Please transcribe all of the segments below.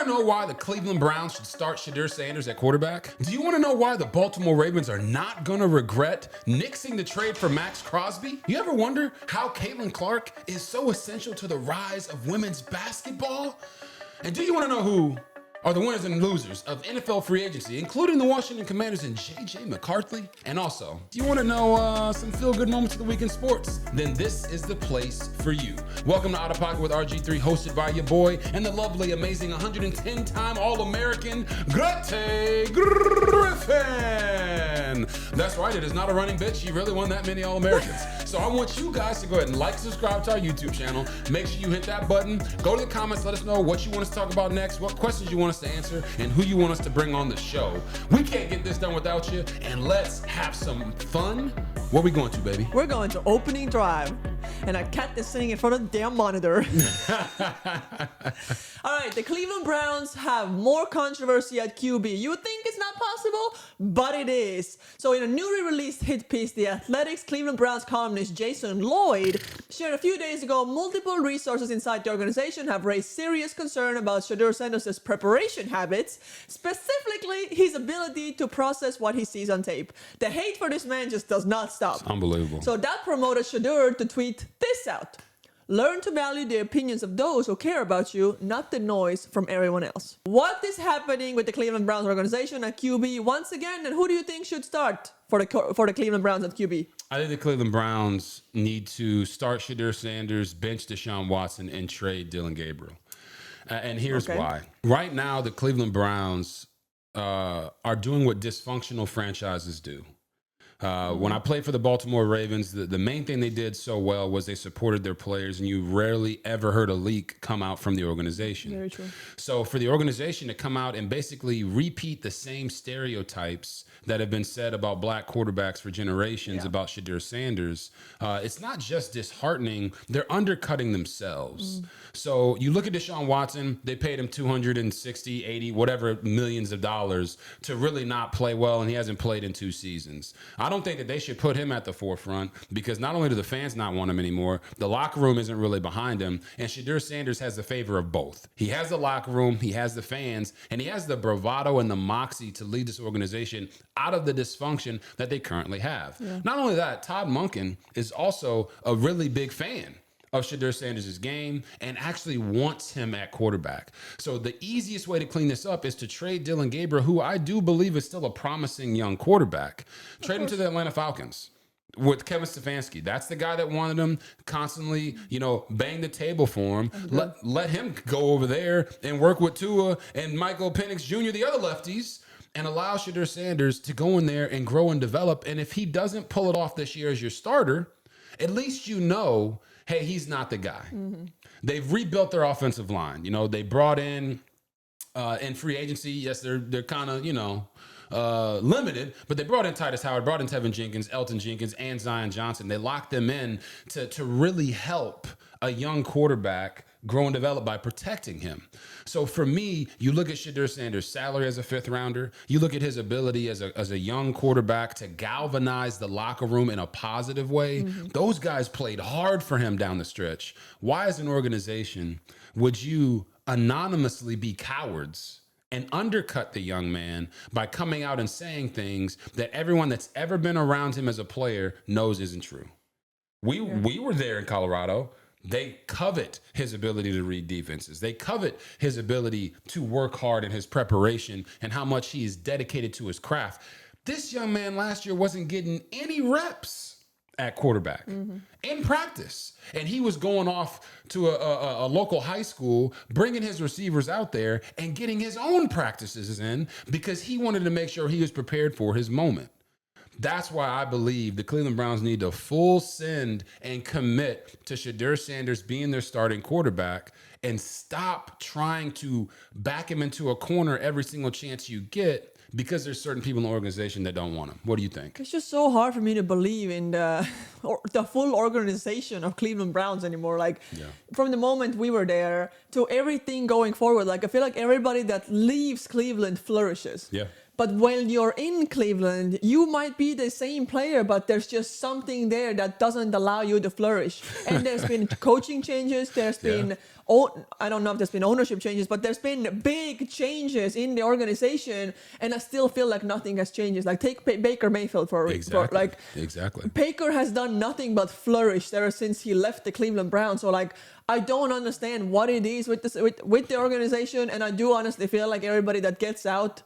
know why the Cleveland Browns should start Shedeur Sanders at quarterback? Do you want to know why the Baltimore Ravens are not going to regret nixing the trade for Maxx Crosby? You ever wonder how Caitlin Clark is so essential to the rise of women's basketball? And do you want to know who are the winners and losers of NFL free agency, including the Washington Commanders and J.J. McCarthy? And also, do you want to know some feel-good moments of the week in sports? Then this is the place for you. Welcome to Outta Pocket with RGIII, hosted by your boy and the lovely, amazing 110-time All-American Grete Griffin. That's right, it is not a running bit. She really won that many All-Americans. So I want you guys to go ahead and like, subscribe to our YouTube channel. Make sure you hit that button. Go to the comments, let us know what you want us to talk about next, what questions you want us to answer, and who you want us to bring on the show. We can't get this done without you, and let's have some fun. Where we going to, baby? We're going to opening drive, and a cat is sitting in front of the damn monitor. All right, the Cleveland Browns have more controversy at QB. You would think it's not possible, but it is. So in a newly released hit piece, The Athletic's Cleveland Browns columnist Jason Lloyd shared a few days ago, multiple resources inside the organization have raised serious concern about Shedeur Sanders' preparation habits, specifically his ability to process what he sees on tape. The hate for this man just does not stop. It's unbelievable. So that promoted Shedeur to tweet this out: "Learn to value the opinions of those who care about you, not the noise from everyone else." What is happening with the Cleveland Browns organization at QB once again, and who do you think should start for the Cleveland Browns at QB? I think the Cleveland Browns need to start Shedeur Sanders, bench Deshaun Watson, and trade Dylan Gabriel. And here's why. Right now, the Cleveland Browns are doing what dysfunctional franchises do. When I played for the Baltimore Ravens, the main thing they did so well was they supported their players, and you rarely ever heard a leak come out from the organization. Very true. So for the organization to come out and basically repeat the same stereotypes that have been said about black quarterbacks for generations about Shedeur Sanders, it's not just disheartening, they're undercutting themselves. So you look at Deshaun Watson, they paid him 260, 80, whatever millions of dollars to really not play well, and he hasn't played in 2 seasons. I don't think that they should put him at the forefront, because not only do the fans not want him anymore, the locker room isn't really behind him, and Shedeur Sanders has the favor of both. He has the locker room, he has the fans, and he has the bravado and the moxie to lead this organization out of the dysfunction that they currently have. Not only that, Todd Monken is also a really big fan of Shedeur Sanders' game and actually wants him at quarterback. So the easiest way to clean this up is to trade Dylan Gabriel, who I do believe is still a promising young quarterback. Trade him to the Atlanta Falcons with Kevin Stefanski. That's the guy that wanted him, constantly, bang the table for him. Let him go over there and work with Tua and Michael Penix Jr., the other lefties, and allow Shedeur Sanders to go in there and grow and develop. And if he doesn't pull it off this year as your starter, at least hey, he's not the guy. They've rebuilt their offensive line. They brought in free agency. Yes, they're kind of, limited, but they brought in Titus Howard, brought in Tevin Jenkins, Elton Jenkins, and Zion Johnson. They locked them in to really help a young quarterback grow and develop by protecting him. So for me, you look at Shedeur Sanders' salary as a 5th rounder, you look at his ability as a young quarterback to galvanize the locker room in a positive way. Those guys played hard for him down the stretch. Why, as an organization, would you anonymously be cowards and undercut the young man by coming out and saying things that everyone that's ever been around him as a player knows isn't true? We were there in Colorado. They covet his ability to read defenses. They covet his ability to work hard in his preparation and how much he is dedicated to his craft. This young man last year wasn't getting any reps at quarterback in practice. And he was going off to a local high school, bringing his receivers out there and getting his own practices in because he wanted to make sure he was prepared for his moment. That's why I believe the Cleveland Browns need to full send and commit to Shedeur Sanders being their starting quarterback and stop trying to back him into a corner every single chance you get because there's certain people in the organization that don't want him. What do you think? It's just so hard for me to believe in the full organization of Cleveland Browns anymore. From the moment we were there to everything going forward, I feel like everybody that leaves Cleveland flourishes. Yeah. But when you're in Cleveland, you might be the same player, but there's just something there that doesn't allow you to flourish. And there's been coaching changes. There's been, I don't know if there's been ownership changes, but there's been big changes in the organization. And I still feel like nothing has changed. Like take Baker Mayfield Exactly. Baker has done nothing but flourish ever since he left the Cleveland Browns. So like, I don't understand what it is with this with the organization. And I do honestly feel like everybody that gets out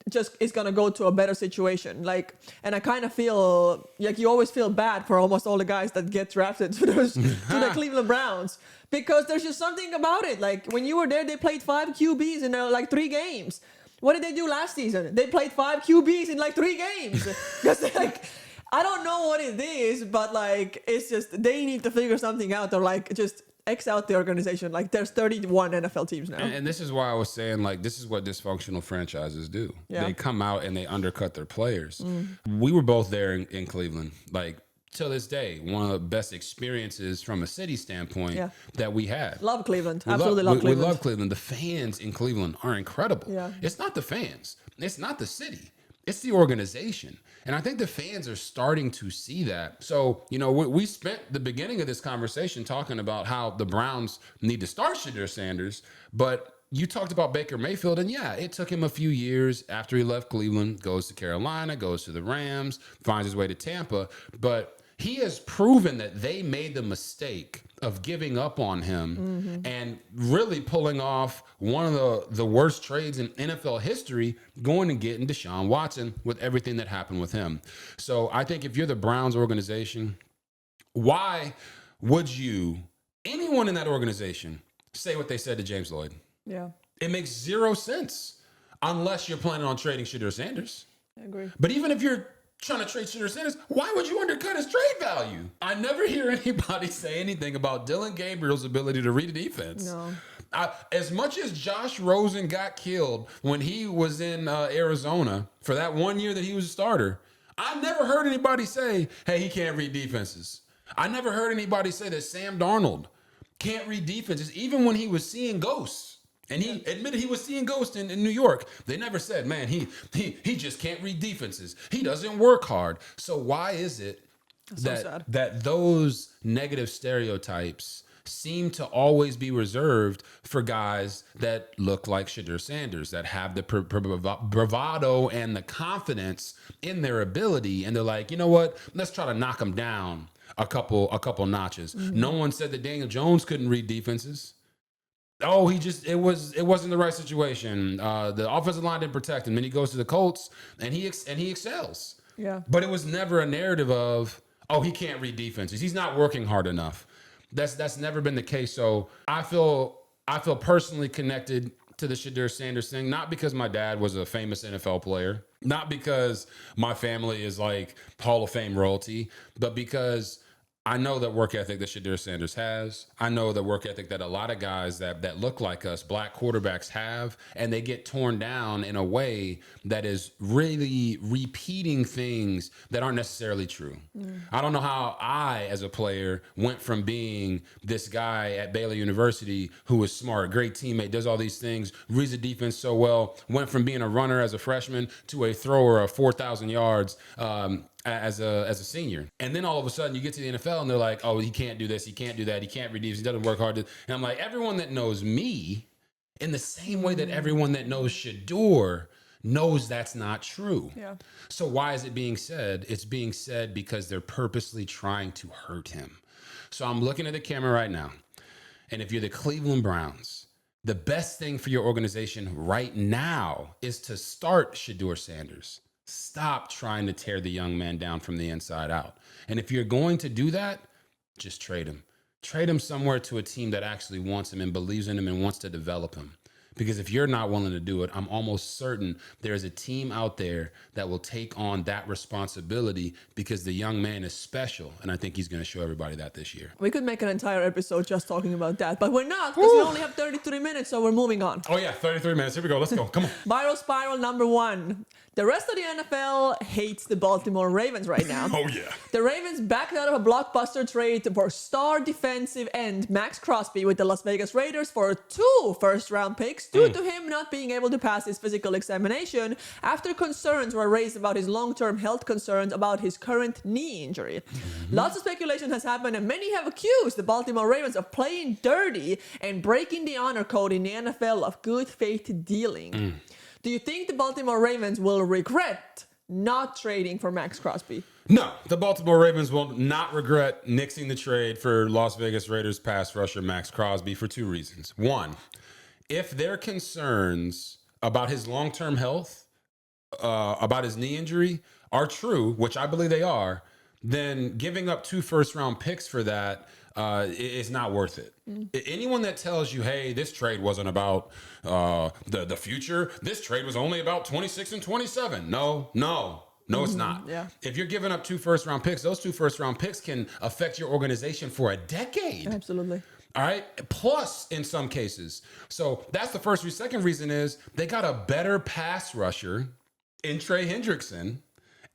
just is gonna go to a better situation. Like, and I kind of feel like you always feel bad for almost all the guys that get drafted to the Cleveland Browns, because there's just something about it. Like when you were there, they played 5 QBs in like 3 games. What did they do last season? They played 5 QBs in like 3 games. Because like, I don't know what it is, but like it's just they need to figure something out, or like just X out the organization. Like there's 31 NFL teams now. And this is why I was saying, like, this is what dysfunctional franchises do. Yeah. They come out and they undercut their players. We were both there in Cleveland. Like, till this day, one of the best experiences from a city standpoint that we had. Love Cleveland. Absolutely love Cleveland. We love Cleveland. The fans in Cleveland are incredible. Yeah. It's not the fans. It's not the city. It's the organization. And I think the fans are starting to see that. So, you know, we spent the beginning of this conversation talking about how the Browns need to start Shedeur Sanders, but you talked about Baker Mayfield, and yeah, it took him a few years after he left Cleveland, goes to Carolina, goes to the Rams, finds his way to Tampa, but he has proven that they made the mistake of giving up on him and really pulling off one of the worst trades in NFL history, going and getting Deshaun Watson with everything that happened with him. So I think if you're the Browns organization, why would anyone in that organization, say what they said to James Lloyd? Yeah. It makes 0 sense unless you're planning on trading Shedeur Sanders. I agree. But even if you're trying to trade Shedeur Sanders, why would you undercut his trade value? I never hear anybody say anything about Dylan Gabriel's ability to read a defense. No. As much as Josh Rosen got killed when he was in Arizona for that 1 year that he was a starter, I never heard anybody say, hey, he can't read defenses. I never heard anybody say that Sam Darnold can't read defenses, even when he was seeing ghosts. And he admitted he was seeing ghosts in New York. They never said, man, he just can't read defenses. He doesn't work hard. So why is it that those negative stereotypes seem to always be reserved for guys that look like Shedeur Sanders, that have the bravado and the confidence in their ability, and they're like, you know what? Let's try to knock them down a couple notches. No one said that Daniel Jones couldn't read defenses. Oh, it wasn't the right situation. The offensive line didn't protect him. Then he goes to the Colts and he excels. Yeah. But it was never a narrative of, oh, he can't read defenses. He's not working hard enough. That's never been the case. So I feel personally connected to the Shedeur Sanders thing, not because my dad was a famous NFL player, not because my family is like Hall of Fame royalty, but because I know that work ethic that Shedeur Sanders has. I know the work ethic that a lot of guys that look like us, black quarterbacks, have, and they get torn down in a way that is really repeating things that aren't necessarily true. I don't know how I, as a player, went from being this guy at Baylor University who was smart, great teammate, does all these things, reads the defense so well, went from being a runner as a freshman to a thrower of 4,000 yards as a senior. And then all of a sudden you get to the NFL and they're like, oh, he can't do this, he can't do that, he can't read defense, he doesn't work hard. And I'm like, everyone that knows me, in the same way that everyone that knows Shedeur knows that's not true. Yeah. So why is it being said? It's being said because they're purposely trying to hurt him. So I'm looking at the camera right now, and if you're the Cleveland Browns, the best thing for your organization right now is to start Shedeur Sanders. Stop trying to tear the young man down from the inside out. And if you're going to do that, just trade him. Trade him somewhere to a team that actually wants him and believes in him and wants to develop him. Because if you're not willing to do it, I'm almost certain there's a team out there that will take on that responsibility, because the young man is special. And I think he's going to show everybody that this year. We could make an entire episode just talking about that, but we're not, because we only have 33 minutes, so we're moving on. Oh yeah, 33 minutes. Here we go. Let's go. Come on. Viral spiral number 1. The rest of the NFL hates the Baltimore Ravens right now. Oh yeah. The Ravens backed out of a blockbuster trade for star defensive end Maxx Crosby with the Las Vegas Raiders for 2 first-round picks picks due to him not being able to pass his physical examination after concerns were raised about his long-term health concerns about his current knee injury. Lots of speculation has happened, and many have accused the Baltimore Ravens of playing dirty and breaking the honor code in the NFL of good faith dealing. Do you think the Baltimore Ravens will regret not trading for Maxx Crosby? No, the Baltimore Ravens will not regret nixing the trade for Las Vegas Raiders pass rusher Maxx Crosby for two reasons. One, if their concerns about his long-term health, about his knee injury are true, which I believe they are, then giving up 2 first-round picks for that is not worth it. Anyone that tells you, hey, this trade wasn't about the future, this trade was only about 26 and 27. No, it's not. Yeah. If you're giving up 2 first-round picks, those 2 first-round picks can affect your organization for a decade. Absolutely. All right. Plus, in some cases. So that's the first reason. Second reason is they got a better pass rusher in Trey Hendrickson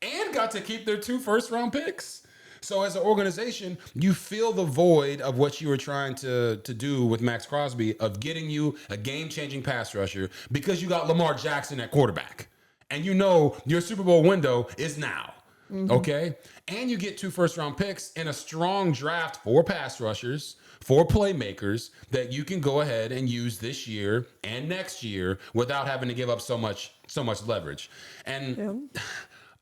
and got to keep their 2 first-round picks. So as an organization, you fill the void of what you were trying to do with Maxx Crosby of getting you a game-changing pass rusher because you got Lamar Jackson at quarterback. And you know your Super Bowl window is now. Okay? And you get 2 first-round picks and a strong draft for pass rushers, for playmakers that you can go ahead and use this year and next year without having to give up so much leverage. And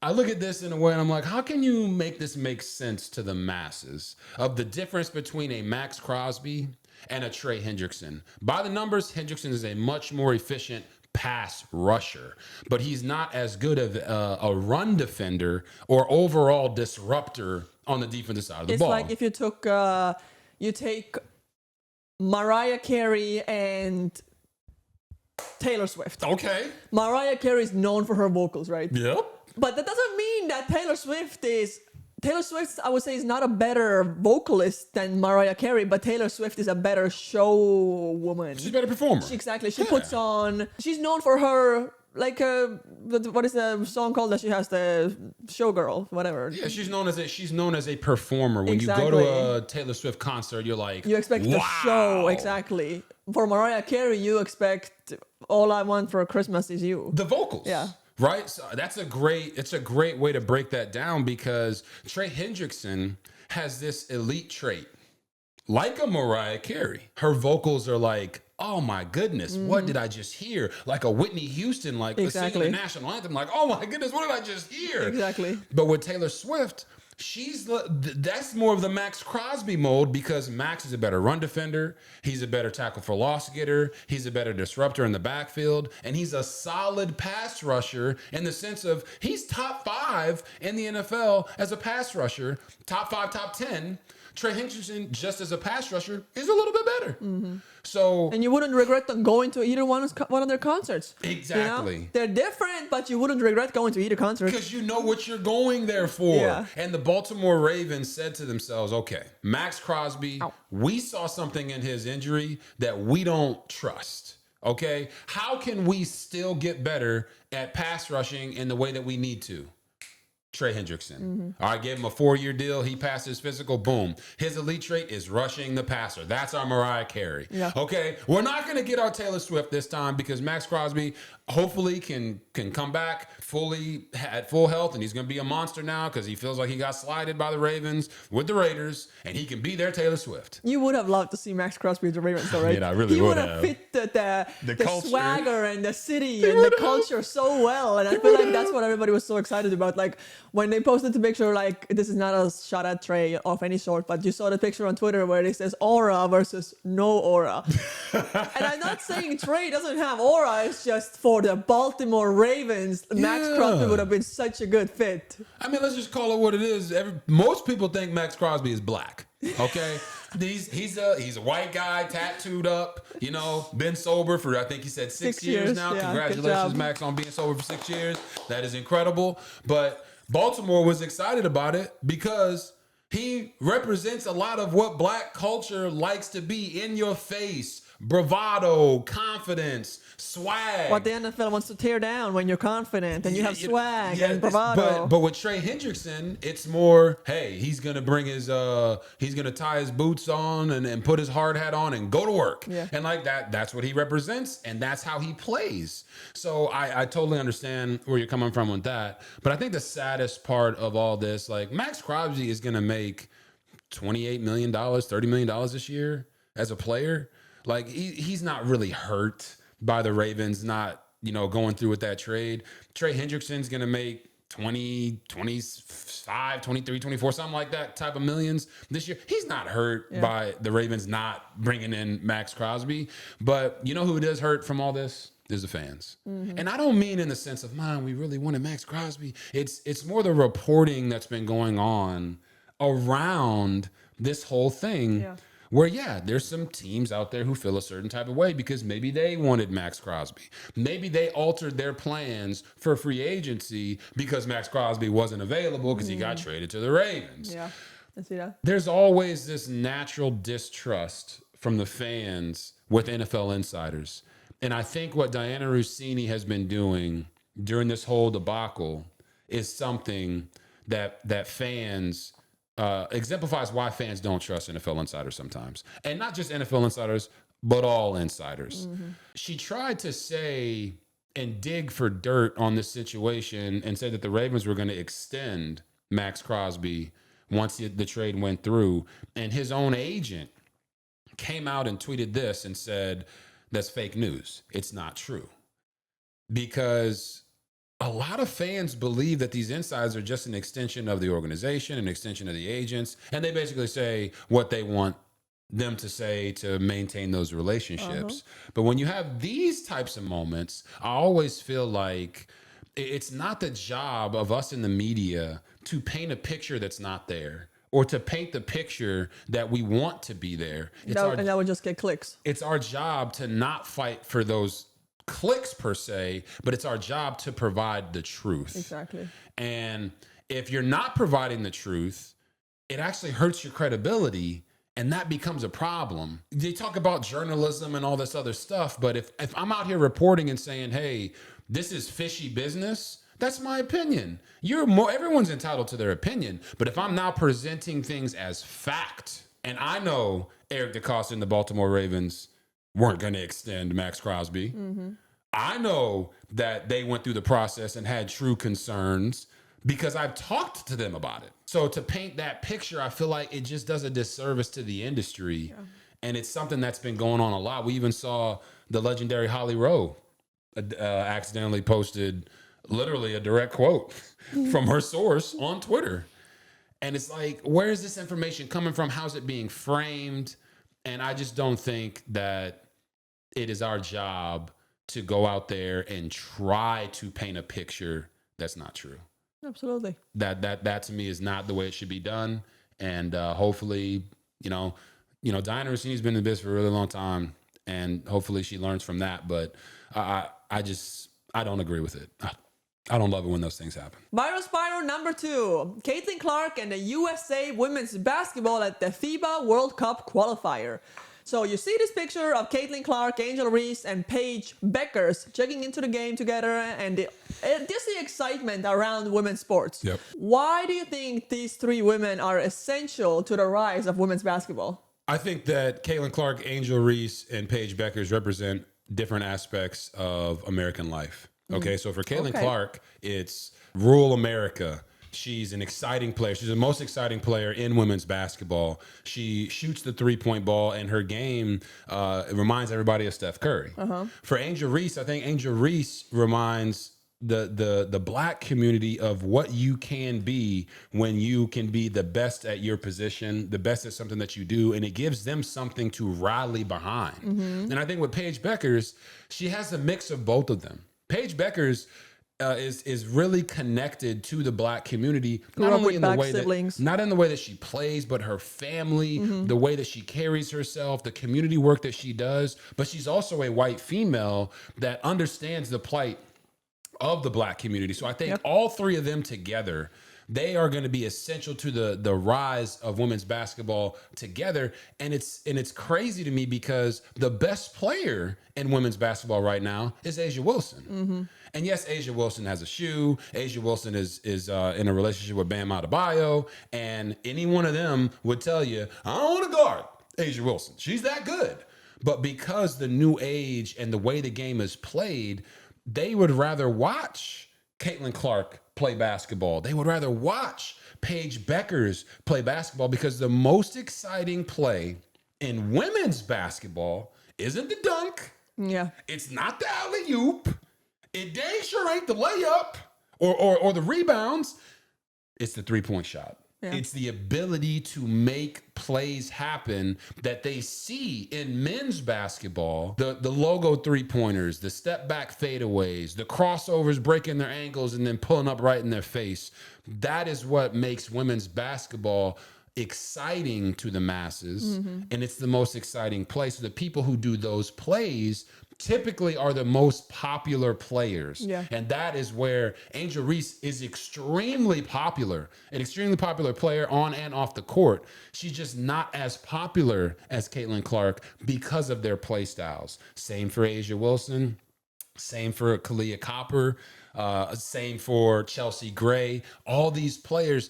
I look at this in a way and I'm like, how can you make this make sense to the masses of the difference between a Maxx Crosby and a Trey Hendrickson? By the numbers, Hendrickson is a much more efficient pass rusher, but he's not as good of a run defender or overall disruptor on the defensive side of the ball. It's like if you take Mariah Carey and Taylor Swift. Okay. Mariah Carey is known for her vocals, right? Yep. But that doesn't mean that Taylor Swift, I would say, is not a better vocalist than Mariah Carey, but Taylor Swift is a better show woman. She's a better performer. Exactly. She puts on, she's known for her, like, what is the song called that she has, the showgirl, whatever. Yeah, she's known as a performer. When you go to a Taylor Swift concert, you're like, you expect the show, exactly. For Mariah Carey, you expect All I Want for Christmas Is You. The vocals. Yeah. Right? So it's a great way to break that down because Trey Hendrickson has this elite trait. Like a Mariah Carey. Her vocals are like, oh my goodness, what did I just hear? Like a Whitney Houston, like singing the national anthem, like, oh my goodness, what did I just hear? Exactly. But with Taylor Swift, that's more of the Maxx Crosby mode because Max is a better run defender. He's a better tackle for loss getter. He's a better disruptor in the backfield. And he's a solid pass rusher in the sense of he's top 5 in the NFL as a pass rusher, top 5, top 10. Trey Hendrickson, just as a pass rusher, is a little bit better. So, and you wouldn't regret going to either one of their concerts. Exactly. You know? They're different, but you wouldn't regret going to either concert. Because you know what you're going there for. Yeah. And the Baltimore Ravens said to themselves, okay, Maxx Crosby, we saw something in his injury that we don't trust. Okay? How can we still get better at pass rushing in the way that we need to? Trey Hendrickson. All right, gave him a 4-year deal. He passed his physical. Boom. His elite trait is rushing the passer. That's our Mariah Carey. Yeah. Okay, we're not going to get our Taylor Swift this time because Maxx Crosby hopefully can come back at full health, and he's going to be a monster now because he feels like he got slided by the Ravens with the Raiders, and he can be their Taylor Swift. You would have loved to see Maxx Crosby with the Ravens, though, right? Yeah, I really would would have fit the culture. swagger and the city and the culture so well, and I feel like that's what everybody was so excited about. Like when they posted the picture, like this is not a shot at Trey of any sort, but you saw the picture on Twitter where it says aura versus no aura. And I'm not saying Trey doesn't have aura, it's just for the Baltimore Ravens, Maxx Crosby would have been such a good fit. I mean, let's just call it what it is. Most people think Maxx Crosby is black. Okay, he's a white guy, tattooed up. You know, been sober for I think he said 6 years now. Yeah, congratulations, Max, on being sober for 6 years. That is incredible. But Baltimore was excited about it because he represents a lot of what black culture likes to be: in your face, bravado, confidence, swag. What the NFL wants to tear down when you're confident and you have swag and bravado. But with Trey Hendrickson, it's more, hey, he's gonna bring his he's gonna tie his boots on and put his hard hat on and go to work. Yeah. And like that's what he represents, and that's how he plays. So I totally understand where you're coming from with that. But I think the saddest part of all this, like Maxx Crosby is gonna make $28 million, $30 million this year as a player. Like he's not really hurt by the Ravens not, going through with that trade. Trey Hendrickson's going to make 20, 25, 23, 24, something like that type of millions this year. He's not hurt by the Ravens not bringing in Maxx Crosby. But you know who does hurt from all this? Is the fans. Mm-hmm. And I don't mean in the sense of, man, we really wanted Maxx Crosby. It's more the reporting that's been going on around this whole thing where, there's some teams out there who feel a certain type of way because maybe they wanted Maxx Crosby. Maybe they altered their plans for free agency because Maxx Crosby wasn't available because he got traded to the Ravens. Yeah, I see that. There's always this natural distrust from the fans with NFL insiders. And I think what Diana Rossini has been doing during this whole debacle is something that fans exemplifies why fans don't trust NFL insiders sometimes. And not just NFL insiders, but all insiders. Mm-hmm. She tried to say and dig for dirt on this situation and said that the Ravens were going to extend Maxx Crosby once the trade went through. And his own agent came out and tweeted this and said, that's fake news. It's not true. Because a lot of fans believe that these insiders are just an extension of the organization, an extension of the agents, and they basically say what they want them to say to maintain those relationships. But when you have these types of moments, I always feel like it's not the job of us in the media to paint a picture that's not there or to paint the picture that we want to be there. And that would just get clicks. It's our job to not fight for those clicks per se, but it's our job to provide the truth. Exactly. And if you're not providing the truth, it actually hurts your credibility, and that becomes a problem. They talk about journalism and all this other stuff, but if I'm out here reporting and saying, hey, this is fishy business, that's my opinion. Everyone's entitled to their opinion, but if I'm now presenting things as fact, and I know Eric DeCosta and the Baltimore Ravens weren't going to extend Maxx Crosby. Mm-hmm. I know that they went through the process and had true concerns because I've talked to them about it. So to paint that picture, I feel like it just does a disservice to the industry. Yeah. And it's something that's been going on a lot. We even saw the legendary Holly Rowe accidentally posted literally a direct quote from her source on Twitter. And it's like, where is this information coming from? How's it being framed? And I just don't think that it is our job to go out there and try to paint a picture that's not true. Absolutely. That to me is not the way it should be done. And hopefully, Diana Rossini's been in this for a really long time, and hopefully she learns from that. But I don't agree with it. I don't love it when those things happen. Viral Spiral number 2. Caitlin Clark and the USA women's basketball at the FIBA World Cup qualifier. So you see this picture of Caitlin Clark, Angel Reese, and Paige Beckers checking into the game together, and just the excitement around women's sports. Yep. Why do you think these 3 women are essential to the rise of women's basketball? I think that Caitlin Clark, Angel Reese, and Paige Beckers represent different aspects of American life. Okay, so for Caitlin Clark, it's rural America. She's an exciting player. She's the most exciting player in women's basketball. She shoots the three-point ball, and her game reminds everybody of Steph Curry. For Angel Reese, I think Angel Reese reminds the black community of what you can be when you can be the best at your position, the best at something that you do, and it gives them something to rally behind. And I think with Paige Beckers, she has a mix of both of them. Paige Beckers is really connected to the black community, not only in the way that, not in the way that she plays, but her family, the way that she carries herself, the community work that she does. But she's also a white female that understands the plight of the black community. So I think all 3 of them together They are going to be essential to the rise of women's basketball together. And it's crazy to me because the best player in women's basketball right now is A'ja Wilson. And yes, A'ja Wilson has a shoe. A'ja Wilson is in a relationship with Bam Adebayo, and any one of them would tell you, I don't want to guard A'ja Wilson. She's that good. But because the new age and the way the game is played, they would rather watch Caitlin Clark play basketball. They would rather watch Paige Beckers play basketball because the most exciting play in women's basketball isn't the dunk. Yeah. It's not the alley-oop. It dang sure ain't the layup or the rebounds. It's the three-point shot. Yeah. It's the ability to make plays happen that they see in men's basketball. The logo three-pointers, the step-back fadeaways, the crossovers breaking their ankles and then pulling up right in their face. That is what makes women's basketball exciting to the masses. And it's the most exciting play. So the people who do those plays typically are the most popular players. Yeah. And that is where Angel Reese is extremely popular, an extremely popular player on and off the court. She's just not as popular as Caitlin Clark because of their play styles. Same for A'ja Wilson. Same for Kalia Copper. Same for Chelsea Gray. All these players,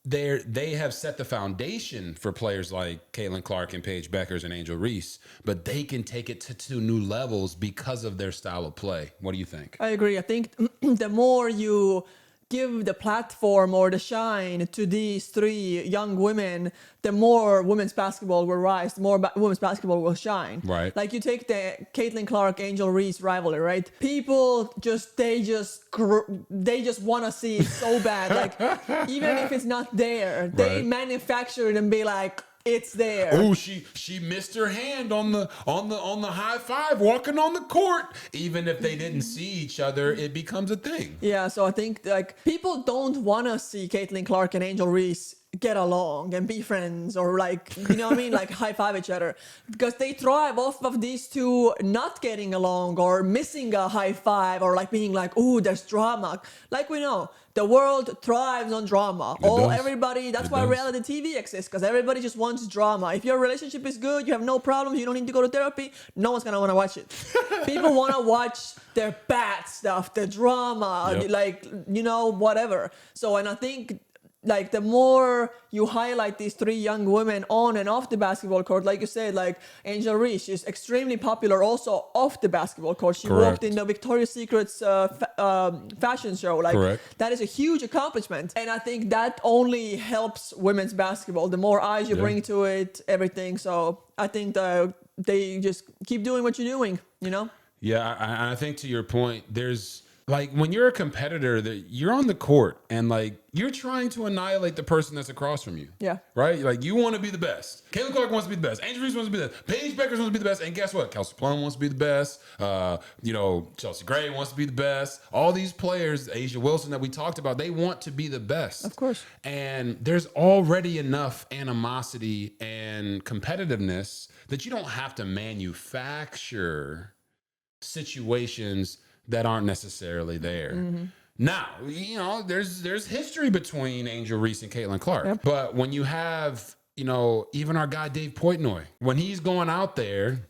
they have set the foundation for players like Caitlin Clark and Paige Beckers and Angel Reese, but they can take it to new levels because of their style of play. What do you think? I agree. I think the more you give the platform or the shine to these three young women, the more women's basketball will rise, the more women's basketball will shine. Right. Like you take the Caitlin Clark, Angel Reese rivalry, right? People they just want to see it so bad. Like even if it's not there, they manufacture it and be like, it's there. Oh, she missed her hand on the high five walking on the court. Even if they didn't see each other, it becomes a thing. Yeah, so I think like people don't want to see Caitlin Clark and Angel Reese get along and be friends or like, you know what I mean? Like high five each other because they thrive off of these two not getting along or missing a high five or like being like, ooh, there's drama. Like we know, the world thrives on drama. That's why reality TV exists, because everybody just wants drama. If your relationship is good, you have no problems, you don't need to go to therapy, no one's gonna want to watch it. People want to watch their bad stuff, the drama, like, you know, whatever. So, and I think like the more you highlight these three young women on and off the basketball court, like you said, like Angel Reese is extremely popular also off the basketball court. She walked in the Victoria's Secret's fashion show. Like that is a huge accomplishment. And I think that only helps women's basketball. The more eyes you bring to it, everything. So I think they just keep doing what you're doing, you know? Yeah, I think to your point, there's like when you're a competitor, that you're on the court and like you're trying to annihilate the person that's across from you. Yeah. Right? Like you want to be the best. Caitlin Clark wants to be the best. Angel Reese wants to be the best. Paige Beckers wants to be the best. And guess what? Kelsey Plum wants to be the best. You know, Chelsea Gray wants to be the best. All these players, A'ja Wilson that we talked about, they want to be the best. Of course. And there's already enough animosity and competitiveness that you don't have to manufacture situations that aren't necessarily there. Now, you know, there's history between Angel Reese and Caitlin Clark. But when you have, you know, even our guy Dave Portnoy, when he's going out there,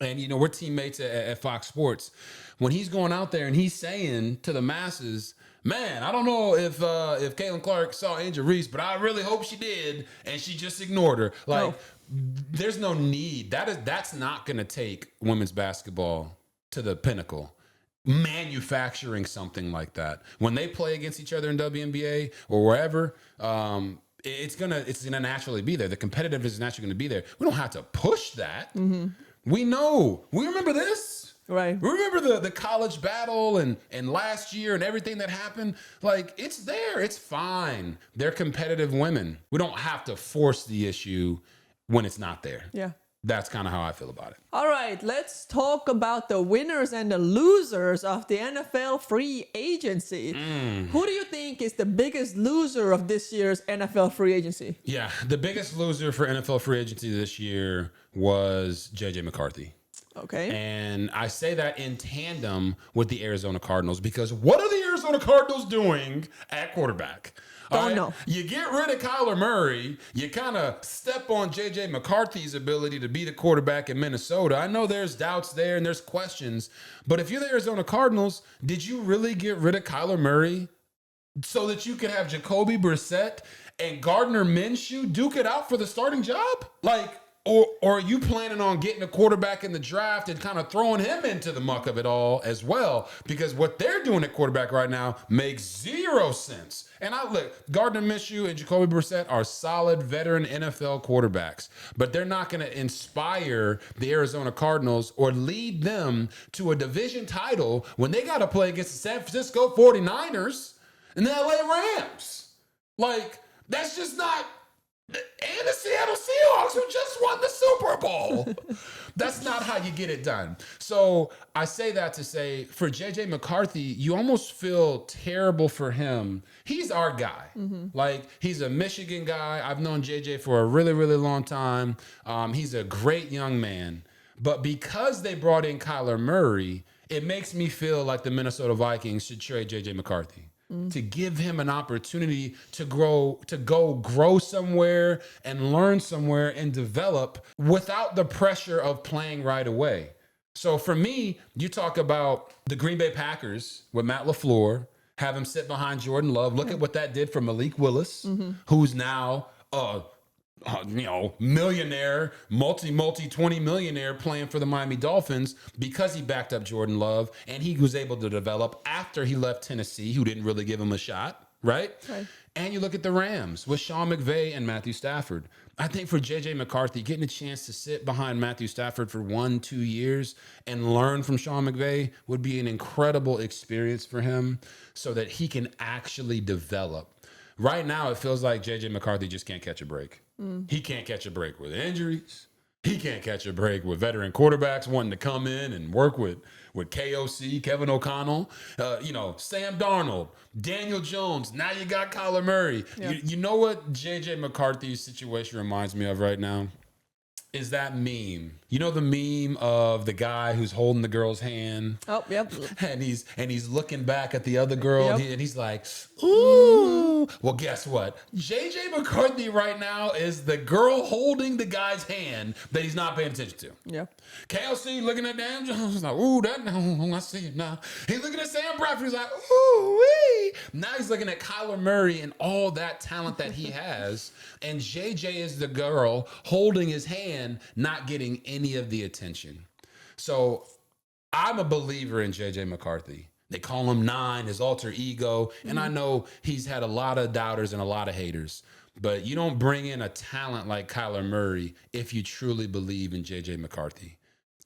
and, you know, we're teammates at Fox Sports, when he's going out there and he's saying to the masses, man, I don't know if Caitlin Clark saw Angel Reese, but I really hope she did, and she just ignored her. Like, there's no need. That's not going to take women's basketball to the pinnacle. Manufacturing something like that when they play against each other in WNBA or wherever, it's gonna naturally be there. The competitiveness is naturally gonna be there. We don't have to push that. We know. We remember this. Right. We remember the college battle and last year and everything that happened. Like, it's there. It's fine. They're competitive women. We don't have to force the issue when it's not there. Yeah. That's kind of how I feel about it. All right, let's talk about the winners and the losers of the NFL free agency. Who do you think is the biggest loser of this year's NFL free agency? Yeah, the biggest loser for NFL free agency this year was JJ McCarthy. Okay. And I say that in tandem with the Arizona Cardinals because what are the Arizona Cardinals doing at quarterback? Don't know. You get rid of Kyler Murray. You kind of step on J.J. McCarthy's ability to be the quarterback in Minnesota. I know there's doubts there and there's questions. But if you're the Arizona Cardinals, did you really get rid of Kyler Murray so that you could have Jacoby Brissett and Gardner Minshew duke it out for the starting job? Or are you planning on getting a quarterback in the draft and kind of throwing him into the muck of it all as well? Because what they're doing at quarterback right now makes zero sense. And Gardner Minshew and Jacoby Brissett are solid veteran NFL quarterbacks, but they're not going to inspire the Arizona Cardinals or lead them to a division title when they got to play against the San Francisco 49ers and the LA Rams. That's just not... And the Seattle Seahawks, who just won the Super Bowl. That's not how you get it done. So I say that to say, for J.J. McCarthy, you almost feel terrible for him. He's our guy. He's a Michigan guy. I've known J.J. for a really, really long time. He's a great young man. But because they brought in Kyler Murray, it makes me feel like the Minnesota Vikings should trade J.J. McCarthy. To give him an opportunity to go grow somewhere and learn somewhere and develop without the pressure of playing right away. So for me, you talk about the Green Bay Packers with Matt LaFleur, have him sit behind Jordan Love. Look at what that did for Malik Willis, who's now millionaire, multi 20 millionaire playing for the Miami Dolphins because he backed up Jordan Love and he was able to develop after he left Tennessee, who didn't really give him a shot, right? And you look at the Rams with Sean McVay and Matthew Stafford. I think for J.J. McCarthy, getting a chance to sit behind Matthew Stafford for 1-2 years and learn from Sean McVay would be an incredible experience for him so that he can actually develop. Right now, it feels like J.J. McCarthy just can't catch a break. He can't catch a break with injuries. He can't catch a break with veteran quarterbacks wanting to come in and work with KOC, Kevin O'Connell, Sam Darnold, Daniel Jones. Now you got Kyler Murray. Yeah. You know what J.J. McCarthy's situation reminds me of right now? Is that meme. You know the meme of the guy who's holding the girl's hand? Oh, yep. And he's looking back at the other girl and he's like, ooh. Well, guess what? J.J. McCarthy right now is the girl holding the guy's hand that he's not paying attention to. Yeah. KLC looking at Dan Jones like, ooh, I see it now. He's looking at Sam Bradford. He's like, ooh, wee. Now he's looking at Kyler Murray and all that talent that he has. And J.J. is the girl holding his hand, not getting any of the attention. So I'm a believer in J.J. McCarthy. They call him Nine, his alter ego. And I know he's had a lot of doubters and a lot of haters. But you don't bring in a talent like Kyler Murray if you truly believe in J.J. McCarthy.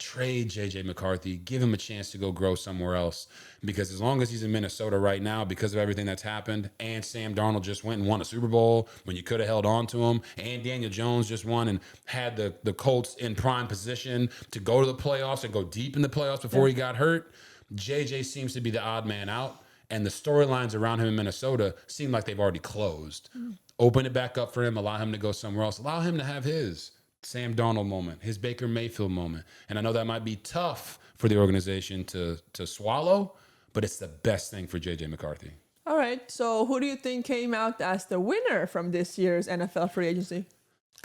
Trade J.J. McCarthy. Give him a chance to go grow somewhere else. Because as long as he's in Minnesota right now, because of everything that's happened, and Sam Darnold just went and won a Super Bowl when you could have held on to him, and Daniel Jones just won and had the Colts in prime position to go to the playoffs and go deep in the playoffs before he got hurt, J.J. seems to be the odd man out. And the storylines around him in Minnesota seem like they've already closed. Open it back up for him, allow him to go somewhere else, allow him to have his Sam Darnold moment, his Baker Mayfield moment. And I know that might be tough for the organization to swallow, but it's the best thing for J.J. McCarthy. All right. So who do you think came out as the winner from this year's NFL free agency?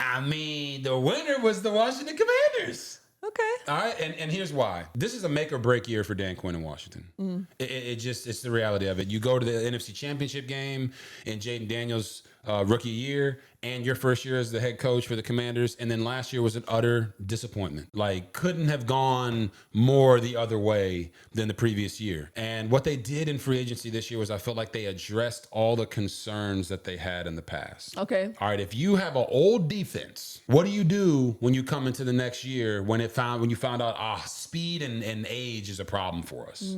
I mean, the winner was the Washington Commanders. Okay. All right, and here's why. This is a make or break year for Dan Quinn in Washington. It's the reality of it. You go to the NFC Championship game in Jaden Daniels' rookie year and your first year as the head coach for the Commanders, and then last year was an utter disappointment. Like, couldn't have gone more the other way than the previous year. And what they did in free agency this year was I felt like they addressed all the concerns that they had in the past. Okay. All right, if you have an old defense, what do you do when you come into the next year when you found out speed and age is a problem for us?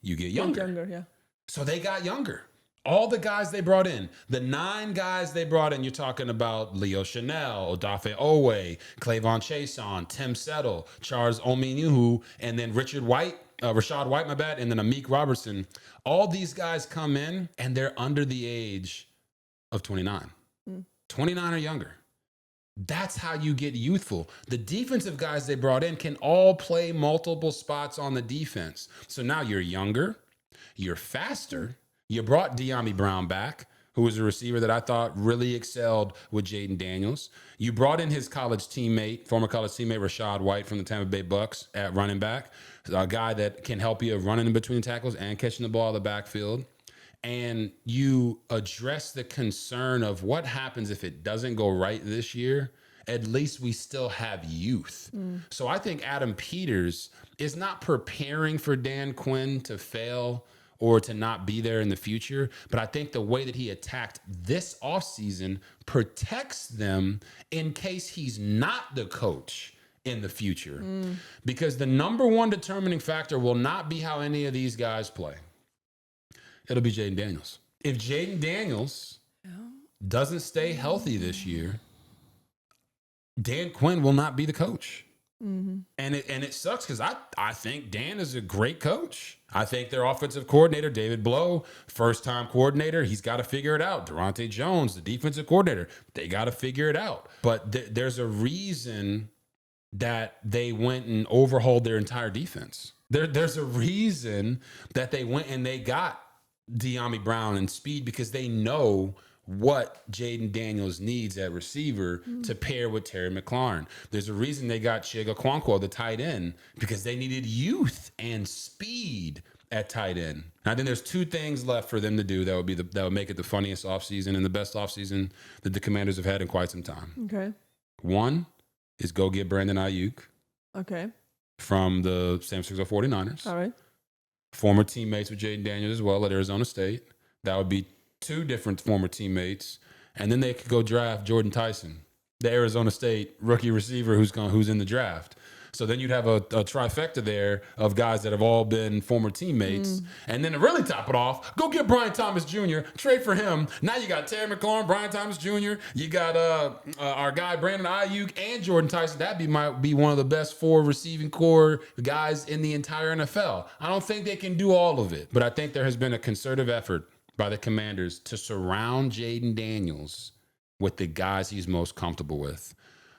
You get younger. Younger, yeah. So they got younger. All the guys they brought in, the 9 guys they brought in, you're talking about Leo Chanel, Odafe Owe, Clavon Chason, Tim Settle, Charles Omenihu, and then Rashad White, and then Amik Robertson. All these guys come in and they're under the age of 29. 29 or younger. That's how you get youthful. The defensive guys they brought in can all play multiple spots on the defense. So now you're younger, you're faster. You brought De'Ami Brown back, who was a receiver that I thought really excelled with Jaden Daniels. You brought in his college teammate, former college teammate Rashad White from the Tampa Bay Bucks at running back, a guy that can help you running in between tackles and catching the ball in the backfield. And you address the concern of what happens if it doesn't go right this year. At least we still have youth. So I think Adam Peters is not preparing for Dan Quinn to fail or to not be there in the future. But I think the way that he attacked this offseason protects them in case he's not the coach in the future. Because the number one determining factor will not be how any of these guys play. It'll be Jaden Daniels. If Jaden Daniels doesn't stay healthy this year, Dan Quinn will not be the coach. And it sucks because I think Dan is a great coach. I think their offensive coordinator, David Blow, first-time coordinator, he's got to figure it out. Durante Jones, the defensive coordinator, they got to figure it out. But there's a reason that they went and overhauled their entire defense. There's a reason that they went and they got De'Ami Brown and speed because they know what Jaden Daniels needs at receiver to pair with Terry McLaurin. There's a reason they got Chiga Kwankwo, the tight end, because they needed youth and speed at tight end. And I think there's two things left for them to do that would make it the funniest offseason and the best offseason that the Commanders have had in quite some time. Okay. One is go get Brandon Ayuk. Okay. From the San Francisco 49ers. All right. Former teammates with Jaden Daniels as well at Arizona State. That would be two different former teammates. And then they could go draft Jordan Tyson, the Arizona State rookie receiver who's in the draft. So then you'd have a trifecta there of guys that have all been former teammates. And then to really top it off, go get Brian Thomas Jr., trade for him. Now you got Terry McLaurin, Brian Thomas Jr., you got our guy Brandon Ayuk and Jordan Tyson. Might be one of the best 4 receiving core guys in the entire NFL. I don't think they can do all of it, but I think there has been a concerted effort by the Commanders to surround Jaden Daniels with the guys he's most comfortable with.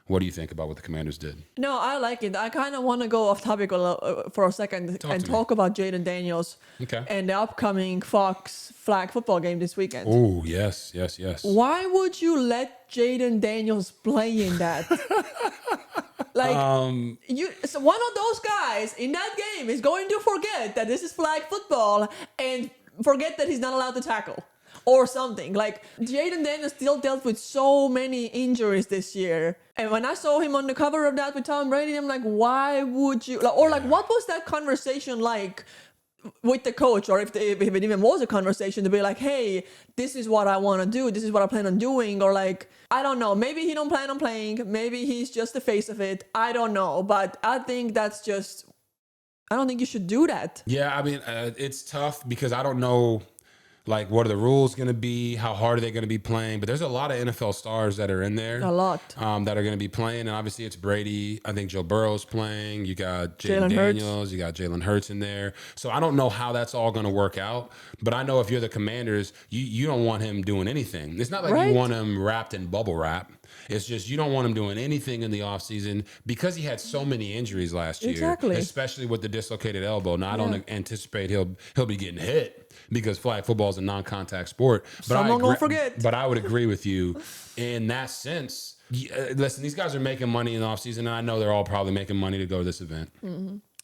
What do you think about what the Commanders did? No, I like it. I kind of want to go off topic for a second and talk about Jaden Daniels and the upcoming Fox flag football game this weekend. Oh, yes. Why would you let Jaden Daniels play in that? So one of those guys in that game is going to forget that this is flag football and forget that he's not allowed to tackle. Or something. Like, Jaden Daniels still dealt with so many injuries this year. And when I saw him on the cover of that with Tom Brady, I'm like, why would you? What was that conversation like with the coach? Or if it even was a conversation to be like, hey, this is what I want to do. This is what I plan on doing. Or like, I don't know. Maybe he don't plan on playing. Maybe he's just the face of it. I don't know. But I think that's just, I don't think you should do that. Yeah, I mean, it's tough because I don't know. Like, what are the rules going to be? How hard are they going to be playing? But there's a lot of NFL stars that are in there. A lot. That are going to be playing. And obviously, it's Brady. I think Joe Burrow's playing. You got Jaden Daniels. You got Jalen Hurts in there. So I don't know how that's all going to work out. But I know if you're the Commanders, you don't want him doing anything. It's not like you want him wrapped in bubble wrap. It's just you don't want him doing anything in the offseason because he had so many injuries last year, especially with the dislocated elbow. Now, I don't anticipate he'll be getting hit because flag football is a non-contact sport. But Someone won't forget. But I would agree with you in that sense. Listen, these guys are making money in the offseason, and I know they're all probably making money to go to this event.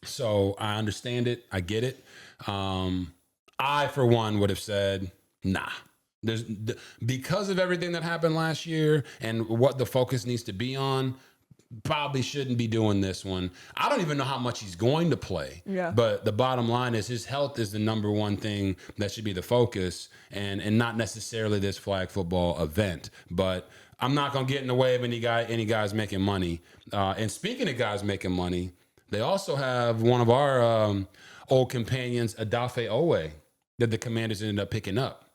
So I understand it. I get it. I, for one, would have said, nah. Because of everything that happened last year and what the focus needs to be on, probably shouldn't be doing this one. I don't even know how much he's going to play. Yeah. But the bottom line is his health is the number one thing that should be the focus and not necessarily this flag football event. But I'm not going to get in the way of any guys making money. And speaking of guys making money, they also have one of our old companions, Odafe Owe, that the Commanders ended up picking up.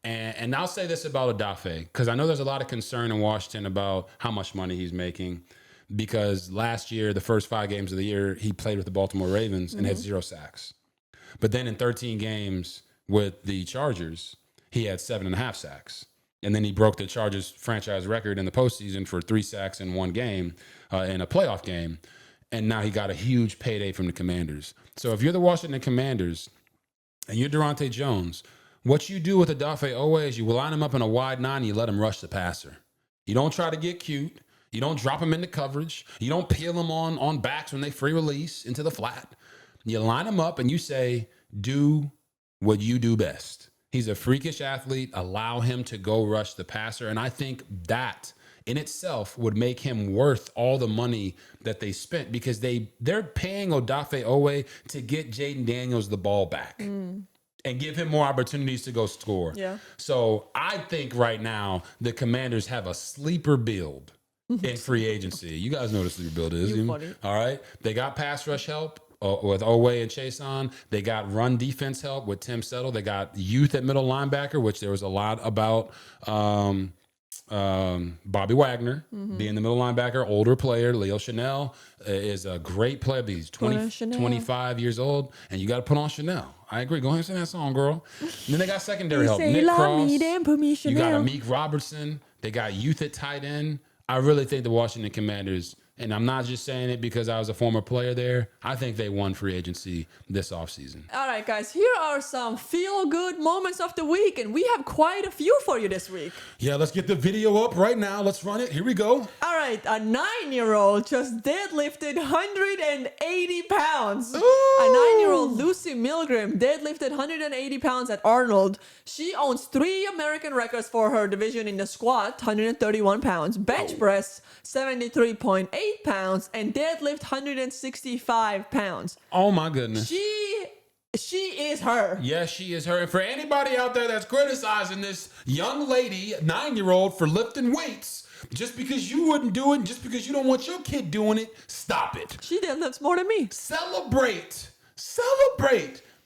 And I'll say this about Odafe, because I know there's a lot of concern in Washington about how much money he's making, because last year, the first 5 games of the year, he played with the Baltimore Ravens and had 0 sacks. But then in 13 games with the Chargers, he had 7.5 sacks. And then he broke the Chargers franchise record in the postseason for 3 sacks in one game, in a playoff game. And now he got a huge payday from the Commanders. So if you're the Washington Commanders and you're Durante Jones, what you do with Odafe Owe is you line him up in a wide 9 and you let him rush the passer. You don't try to get cute. You don't drop him into coverage. You don't peel him on backs when they free release into the flat. You line him up and you say, do what you do best. He's a freakish athlete. Allow him to go rush the passer. And I think that in itself would make him worth all the money that they spent, because they're paying Odafe Owe to get Jaden Daniels the ball back and give him more opportunities to go score. Yeah. So I think right now the Commanders have a sleeper build in free agency. You guys know what a sleeper build is. Funny. All right. They got pass rush help with Owe and Chason. They got run defense help with Tim Settle. They got youth at middle linebacker, which there was a lot about. Bobby Wagner being the middle linebacker, older player. Leo Chanel is a great player. He's 25 years old, and you got to put on Chanel. I agree. Go ahead and sing that song, girl. And then they got secondary help. Nick Cross. You got Amik Robertson. They got youth at tight end. I really think the Washington Commanders, and I'm not just saying it because I was a former player there, I think they won free agency this offseason. All right, guys, here are some feel-good moments of the week, and we have quite a few for you this week. Yeah, let's get the video up right now. Let's run it. Here we go. All right, a 9-year-old just deadlifted 180 pounds. Ooh. A 9-year-old Lucy Milgram deadlifted 180 pounds at Arnold. She owns 3 American records for her division in the squat, 131 pounds, bench press, 73.8 pounds, and deadlift 165 pounds. Oh my goodness. She is her. Yes, she is her. And for anybody out there that's criticizing this young lady, 9-year-old, for lifting weights, just because you wouldn't do it, just because you don't want your kid doing it, stop it. She deadlifts more than me. Celebrate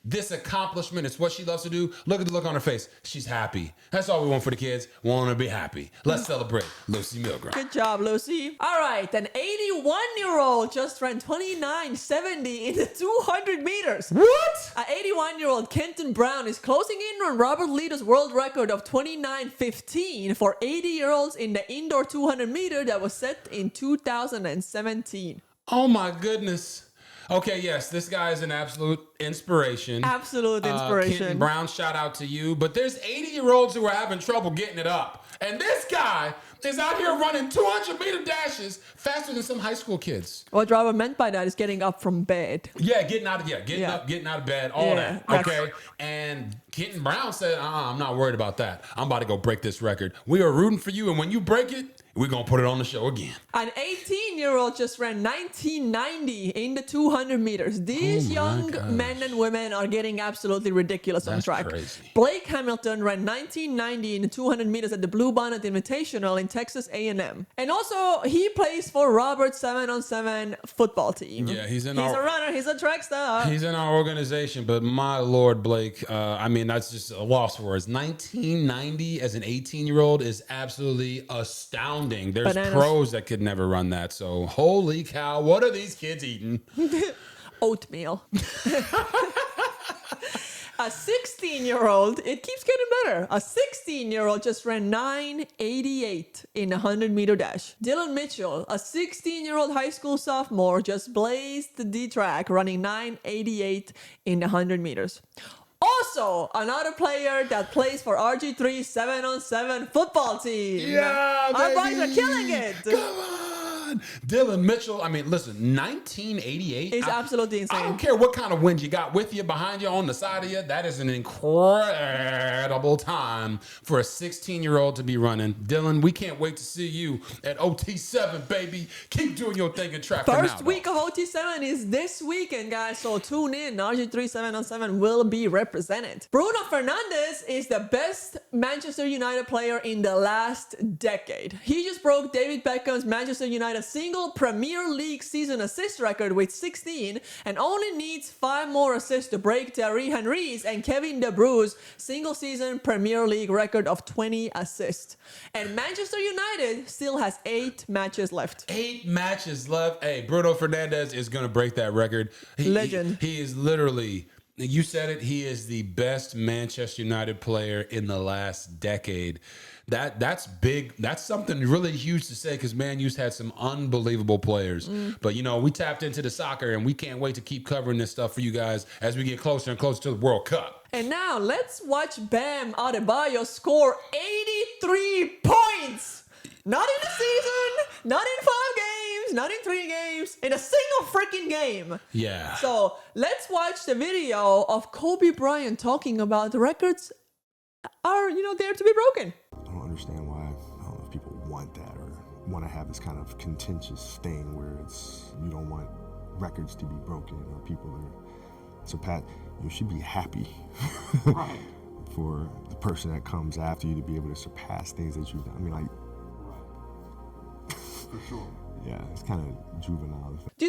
this accomplishment. It's what she loves to do. Look at the look on her face. She's happy. That's all we want for the kids. We want her to be happy. Let's celebrate Lucy Milgram. Good job, Lucy. All right, an 81-year-old just ran 29.70 in the 200 meters. What? An 81-year-old Kenton Brown is closing in on Robert Lito's world record of 29.15 for 80-year-olds in the indoor 200 meter that was set in 2017. Oh my goodness. Okay, yes, this guy is an absolute inspiration. Absolute inspiration. Kenton Brown, shout out to you. But there's 80-year-olds who are having trouble getting it up. And this guy is out here running 200-meter dashes faster than some high school kids. What Robert meant by that is getting up from bed. Yeah, getting out of bed, all that. Okay. And Kenton Brown said, I'm not worried about that. I'm about to go break this record. We are rooting for you, and when you break it, we're going to put it on the show again. An 18-year-old just ran 19.90 in the 200 meters. These young men and women are getting absolutely ridiculous on track. Crazy. Blake Hamilton ran 19.90 in the 200 meters at the Blue Bonnet Invitational in Texas A&M. And also, he plays for Robert's 7-on-7 football team. Yeah, he's a runner. He's a track star. He's in our organization, but my Lord, Blake, that's just a loss for us. 1990 as an 18-year-old is absolutely astounding. There's Bananas. pros that could never run that. So, holy cow, what are these kids eating? Oatmeal. A 16-year-old, it keeps getting better. A 16-year-old just ran 9.88 in a 100-meter dash. Dylan Mitchell, a 16-year-old high school sophomore, just blazed the track, running 9.88 in the 100 meters. Also, another player that plays for RGIII 7-on-7 football team. Yeah, our boys are killing it. Come on. Dylan Mitchell, listen, 1988. It's absolutely insane. I don't care what kind of wind you got with you, behind you, on the side of you. That is an incredible time for a 16-year-old to be running. Dylan, we can't wait to see you at OT7, baby. Keep doing your thing and track. First week of OT7 is this weekend, guys, so tune in. RG3 7-on-7 will be represented. Bruno Fernandes is the best Manchester United player in the last decade. He just broke David Beckham's Manchester United single Premier League season assist record with 16 and only needs 5 more assists to break Thierry Henry's and Kevin De Bruyne's single season Premier League record of 20 assists. And Manchester United still has 8 matches left. 8 matches left. Hey, Bruno Fernandes is going to break that record. Legend. He is literally You said it. He is the best Manchester United player in the last decade. That's big. That's something really huge to say because Man U's had some unbelievable players. But, we tapped into the soccer and we can't wait to keep covering this stuff for you guys as we get closer and closer to the World Cup. And now let's watch Bam Adebayo score 83 points. Not in a season, not in 5 games, not in 3 games, in a single freaking game. Yeah. So let's watch the video of Kobe Bryant talking about the records are, there to be broken. I don't understand why, I don't know if people want that or want to have this kind of contentious thing where you don't want records to be broken or people are surpassed. You should be happy Right. for the person that comes after you to be able to surpass things that you've done. I mean, like, For sure. yeah, it's kind of juvenile. Do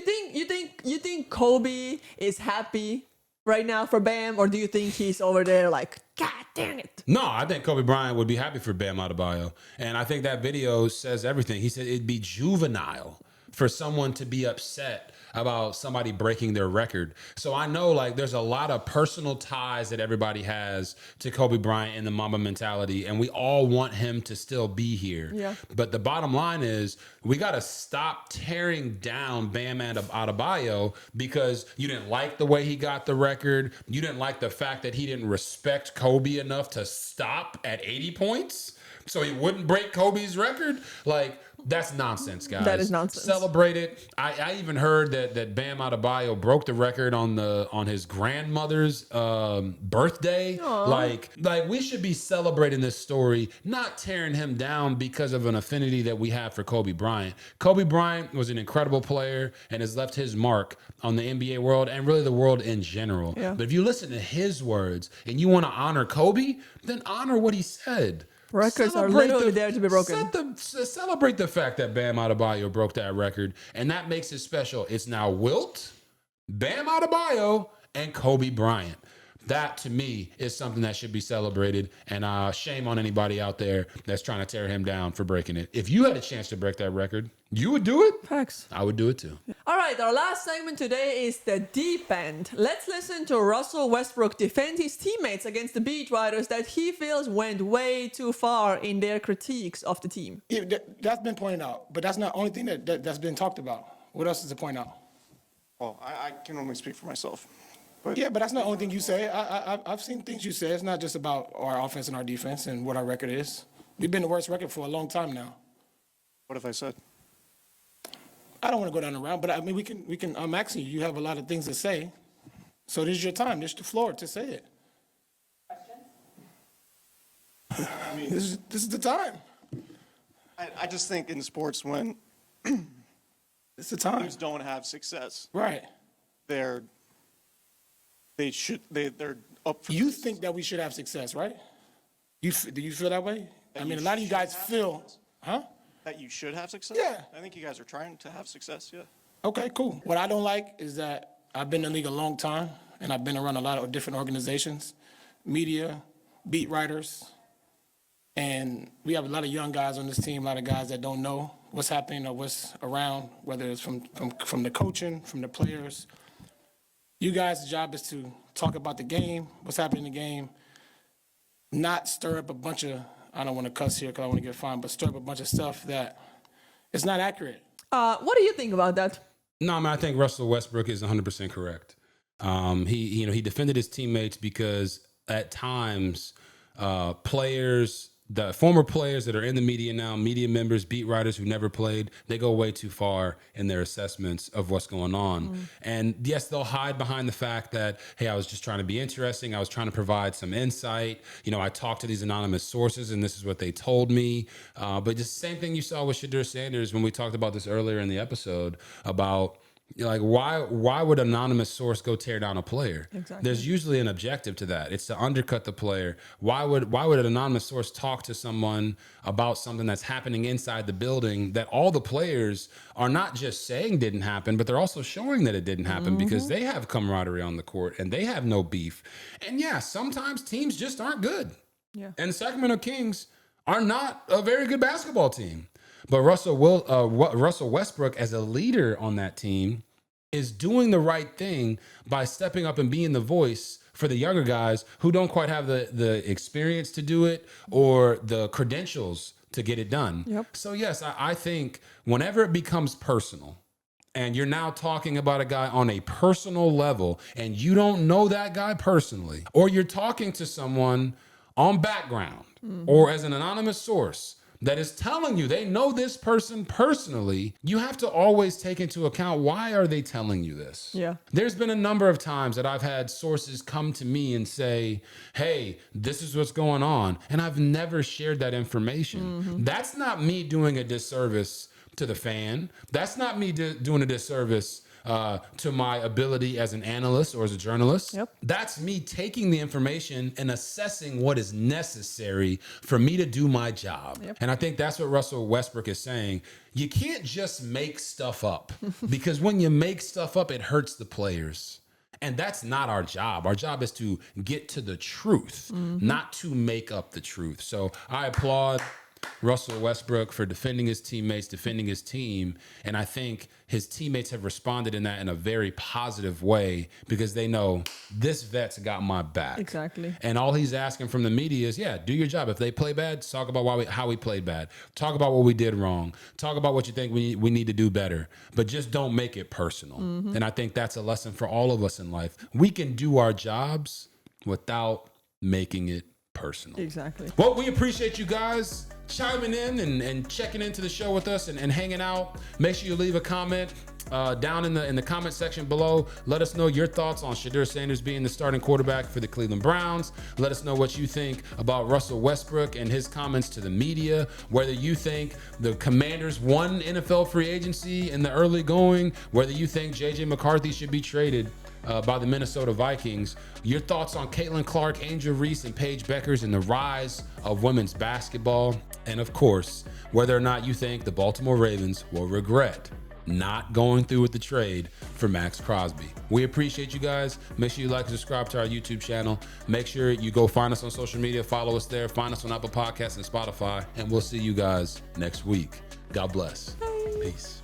you think Kobe is happy right now for Bam, or do you think he's over there like, God damn it? No, I think Kobe Bryant would be happy for Bam Adebayo. And I think that video says everything. He said it'd be juvenile for someone to be upset about somebody breaking their record. So I know there's a lot of personal ties that everybody has to Kobe Bryant and the Mamba mentality, and we all want him to still be here. Yeah. But the bottom line is we got to stop tearing down Bam Adebayo because you didn't like the way he got the record. You didn't like the fact that he didn't respect Kobe enough to stop at 80 points so he wouldn't break Kobe's record. That's nonsense, guys. That is nonsense. Celebrate it. I even heard that Bam Adebayo broke the record on his grandmother's birthday. Aww. We should be celebrating this story, not tearing him down because of an affinity that we have for Kobe Bryant. Kobe Bryant was an incredible player and has left his mark on the NBA world and really the world in general. Yeah. But if you listen to his words and you want to honor Kobe, then honor what he said. Records are literally there to be broken. Celebrate the fact that Bam Adebayo broke that record, and that makes it special. It's now Wilt, Bam Adebayo, and Kobe Bryant. That, to me, is something that should be celebrated, and shame on anybody out there that's trying to tear him down for breaking it. If you had a chance to break that record, you would do it? Facts. I would do it too. All right, our last segment today is the deep end. Let's listen to Russell Westbrook defend his teammates against the beat writers that he feels went way too far in their critiques of the team. Yeah, that's been pointed out, but that's not the only thing that's been talked about. What else is to point out? Well, I can only speak for myself. But Yeah, but that's not the only thing you say. I've seen things you say. It's not just about our offense and our defense and what our record is. We've been the worst record for a long time now. what have I said? I don't want to go down the route, but I mean, we can. Maxie, you have a lot of things to say, so this is your time. This is the floor to say it. I mean, this is the time. I just think in sports when It's the time. teams don't have success, Right. they're up for You think that we should have success, right? Do you feel that way? I mean, a lot of you guys feel, huh? that you should have success? Yeah. I think you guys are trying to have success, yeah. Okay, cool. What I don't like is that I've been in the league a long time, and I've been around a lot of different organizations, media, beat writers, and we have a lot of young guys on this team, a lot of guys that don't know what's happening or what's around, whether it's from the coaching, from the players. You guys' job is to talk about the game, what's happening in the game, not stir up a bunch of, I don't want to cuss here because I want to get fined, but stir up a bunch of stuff that is not accurate. What do you think about that? No, I think Russell Westbrook is 100% correct. He defended his teammates because at times the former players that are in the media now, media members, beat writers who never played, they go way too far in their assessments of what's going on. And yes, they'll hide behind the fact that, hey, I was just trying to be interesting. I was trying to provide some insight. I talked to these anonymous sources and this is what they told me. But just the same thing you saw with Shedeur Sanders when we talked about this earlier in the episode about, why would an anonymous source go tear down a player? Exactly. There's usually an objective to that. It's to undercut the player. Why would an anonymous source talk to someone about something that's happening inside the building that all the players are not just saying didn't happen, but they're also showing that it didn't happen because they have camaraderie on the court and they have no beef. And yeah, sometimes teams just aren't good. Yeah. And the Sacramento Kings are not a very good basketball team. But Russell Westbrook, as a leader on that team, is doing the right thing by stepping up and being the voice for the younger guys who don't quite have the experience to do it or the credentials to get it done. Yep. So yes, I think whenever it becomes personal and you're now talking about a guy on a personal level and you don't know that guy personally, or you're talking to someone on background or as an anonymous source that is telling you they know this person personally, you have to always take into account, why are they telling you this? Yeah. There's been a number of times that I've had sources come to me and say, hey, this is what's going on. And I've never shared that information. That's not me doing a disservice to the fan. That's not me doing a disservice to my ability as an analyst or as a journalist. Yep. That's me taking the information and assessing what is necessary for me to do my job. Yep. And I think that's what Russell Westbrook is saying. You can't just make stuff up because when you make stuff up, it hurts the players. And that's not our job. Our job is to get to the truth, not to make up the truth. So I applaud Russell Westbrook for defending his teammates, defending his team. And I think his teammates have responded in that in a very positive way because they know this vet's got my back. Exactly. And all he's asking from the media is, yeah, do your job. If they play bad, talk about how we played bad. Talk about what we did wrong. Talk about what you think we need to do better. But just don't make it personal. And I think that's a lesson for all of us in life. We can do our jobs without making it personal. Exactly. Well, we appreciate you guys chiming in and checking into the show with us and hanging out. Make sure you leave a comment down in the comment section below. Let us know your thoughts on Shedeur Sanders being the starting quarterback for the Cleveland Browns. Let us know what you think about Russell Westbrook and his comments to the media, whether you think the Commanders won NFL free agency in the early going, whether you think JJ McCarthy should be traded by the Minnesota Vikings. Your thoughts on Caitlin Clark, Angel Reese, and Paige Beckers and the rise of women's basketball. And of course, whether or not you think the Baltimore Ravens will regret not going through with the trade for Maxx Crosby. We appreciate you guys. Make sure you like and subscribe to our YouTube channel. Make sure you go find us on social media, follow us there, find us on Apple Podcasts and Spotify, and we'll see you guys next week. God bless. Peace.